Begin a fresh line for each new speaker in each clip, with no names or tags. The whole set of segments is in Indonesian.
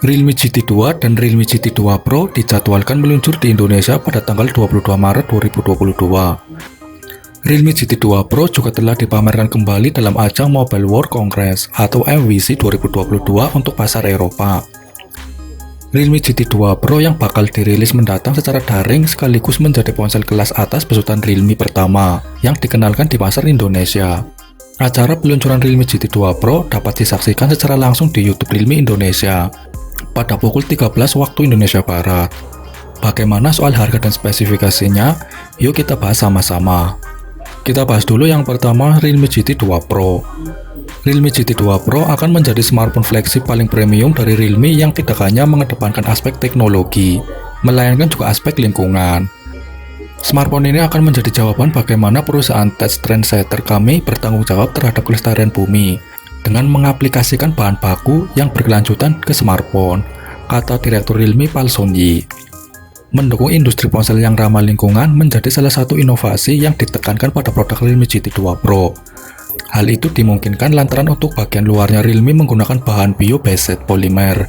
Realme GT2 dan Realme GT2 Pro dijadwalkan meluncur di Indonesia pada tanggal 22 Maret 2022. Realme GT2 Pro juga telah dipamerkan kembali dalam ajang Mobile World Congress atau MWC 2022 untuk pasar Eropa. Realme GT2 Pro yang bakal dirilis mendatang secara daring sekaligus menjadi ponsel kelas atas besutan Realme pertama yang dikenalkan di pasar Indonesia. Acara peluncuran Realme GT2 Pro dapat disaksikan secara langsung di YouTube Realme Indonesia pada pukul 13 waktu Indonesia Barat. Bagaimana soal harga dan spesifikasinya? Yuk kita bahas sama-sama. Kita bahas dulu yang pertama, Realme GT2 Pro. Realme GT2 Pro akan menjadi smartphone flagship paling premium dari Realme yang tidak hanya mengedepankan aspek teknologi, melainkan juga aspek lingkungan. Smartphone ini akan menjadi jawaban bagaimana perusahaan tech trendsetter kami bertanggung jawab terhadap kelestarian bumi dengan mengaplikasikan bahan baku yang berkelanjutan ke smartphone, kata Direktur Realme Pal Sonyi. Mendukung industri ponsel yang ramah lingkungan menjadi salah satu inovasi yang ditekankan pada produk Realme GT2 Pro. Hal itu dimungkinkan lantaran untuk bagian luarnya Realme menggunakan bahan bio-based polymer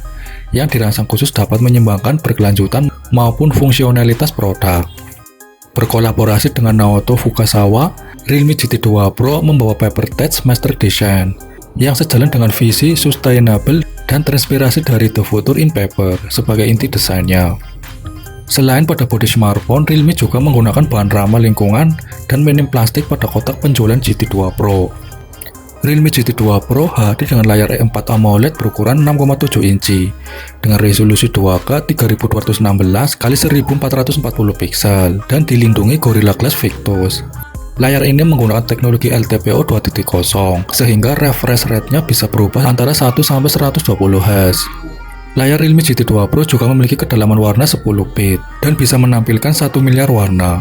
yang dirancang khusus dapat menyeimbangkan berkelanjutan maupun fungsionalitas produk. Berkolaborasi dengan Naoto Fukasawa, Realme GT2 Pro membawa Paper Touch Master Design yang sejalan dengan visi sustainable dan terinspirasi dari The Future in Paper sebagai inti desainnya. Selain pada bodi smartphone, Realme juga menggunakan bahan ramah lingkungan dan minim plastik pada kotak penjualan GT2 Pro. Realme GT2 Pro hadir dengan layar E4 AMOLED berukuran 6,7 inci dengan resolusi 2K 3216 x 1440 piksel dan dilindungi Gorilla Glass Victus. Layar ini menggunakan teknologi LTPO 2.0 sehingga refresh rate-nya bisa berubah antara 1 sampai 120 Hz. Layar Realme GT2 Pro juga memiliki kedalaman warna 10 bit dan bisa menampilkan 1 miliar warna.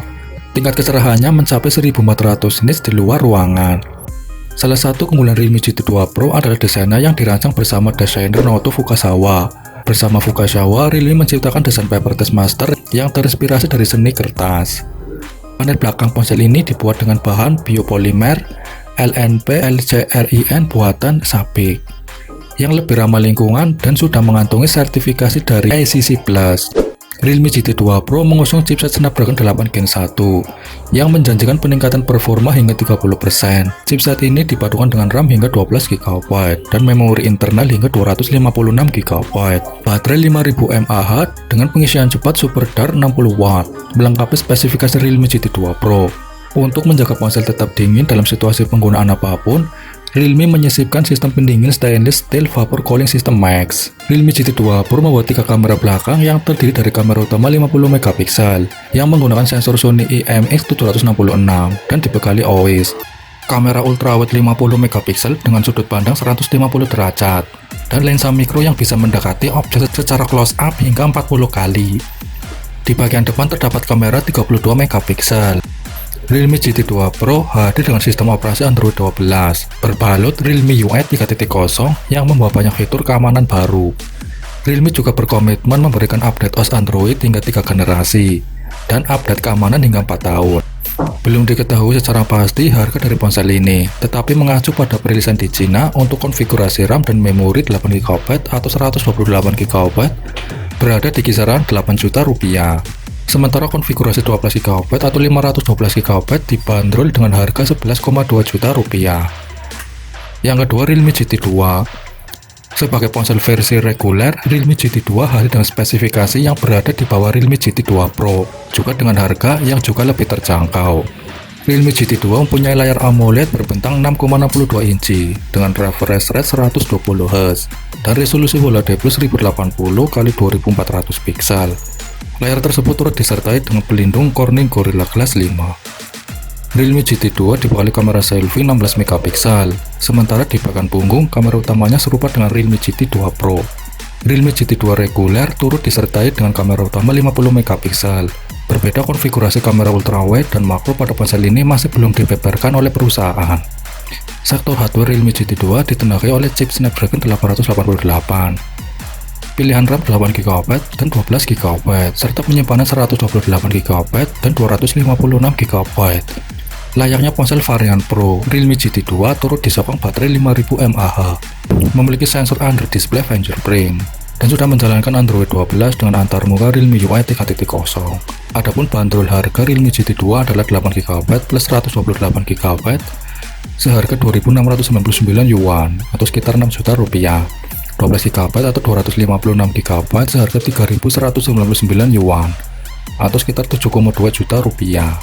Tingkat kecerahannya mencapai 1400 nits di luar ruangan. Salah satu keunggulan Realme GT2 Pro adalah desainnya yang dirancang bersama desainer Naoto Fukasawa. Bersama Fukasawa, Realme menciptakan desain Paper Touch Master yang terinspirasi dari seni kertas. Panel belakang ponsel ini dibuat dengan bahan biopolimer LNP LCRIN buatan Sabic yang lebih ramah lingkungan dan sudah mengantongi sertifikasi dari ACC+. Realme GT2 Pro mengusung chipset Snapdragon 8 Gen 1 yang menjanjikan peningkatan performa hingga 30%. Chipset ini dipadukan dengan RAM hingga 12 GB dan memori internal hingga 256 GB. Baterai 5000 mAh dengan pengisian cepat SuperDart 60W melengkapi spesifikasi Realme GT2 Pro. Untuk menjaga ponsel tetap dingin dalam situasi penggunaan apapun, Realme menyisipkan sistem pendingin stainless steel vapor cooling system Max. Realme GT2 Pro membawa 3 kamera belakang yang terdiri dari kamera utama 50MP yang menggunakan sensor Sony IMX766 dan dibekali OIS. Kamera ultrawide 50MP dengan sudut pandang 150 derajat dan lensa mikro yang bisa mendekati objek secara close up hingga 40 kali. Di bagian depan terdapat kamera 32MP. Realme GT2 Pro hadir dengan sistem operasi Android 12 berbalut Realme UI 3.0 yang membawa banyak fitur keamanan baru. Realme juga berkomitmen memberikan update OS Android hingga 3 generasi dan update keamanan hingga 4 tahun. Belum diketahui secara pasti harga dari ponsel ini, tetapi mengacu pada perilisan di Cina untuk konfigurasi RAM dan memori 8GB atau 128GB berada di kisaran 8 juta rupiah. Sementara konfigurasi 12GB atau 512GB dibanderol dengan harga 11,2 juta rupiah. Yang kedua, Realme GT2. Sebagai ponsel versi reguler, Realme GT2 hadir dengan spesifikasi yang berada di bawah Realme GT2 Pro, juga dengan harga yang juga lebih terjangkau. Realme GT2 mempunyai layar AMOLED berbentang 6,62 inci dengan refresh rate 120Hz dan resolusi Full HD Plus 1080 x 2400 piksel. Layar tersebut turut disertai dengan pelindung Corning Gorilla Glass 5. Realme GT2 dibekali kamera selfie 16MP, sementara di bagian punggung kamera utamanya serupa dengan Realme GT2 Pro. Realme GT2 reguler turut disertai dengan kamera utama 50MP. Berbeda konfigurasi kamera ultrawide dan makro pada ponsel ini masih belum dibeberkan oleh perusahaan. Sektor hardware Realme GT2 ditenagai oleh chip Snapdragon 888. Pilihan RAM 8GB dan 12GB, serta penyimpanan 128GB dan 256GB. Layaknya ponsel varian Pro, Realme GT2 turut disokong baterai 5000 mAh, memiliki sensor under display fingerprint, dan sudah menjalankan Android 12 dengan antarmuka Realme UI 3.0. Adapun bandrol harga Realme GT 2 adalah 8GB plus 128GB seharga 2.699 yuan atau sekitar 6 juta rupiah. 12GB atau 256GB seharga 3.199 yuan atau sekitar 7,2 juta rupiah.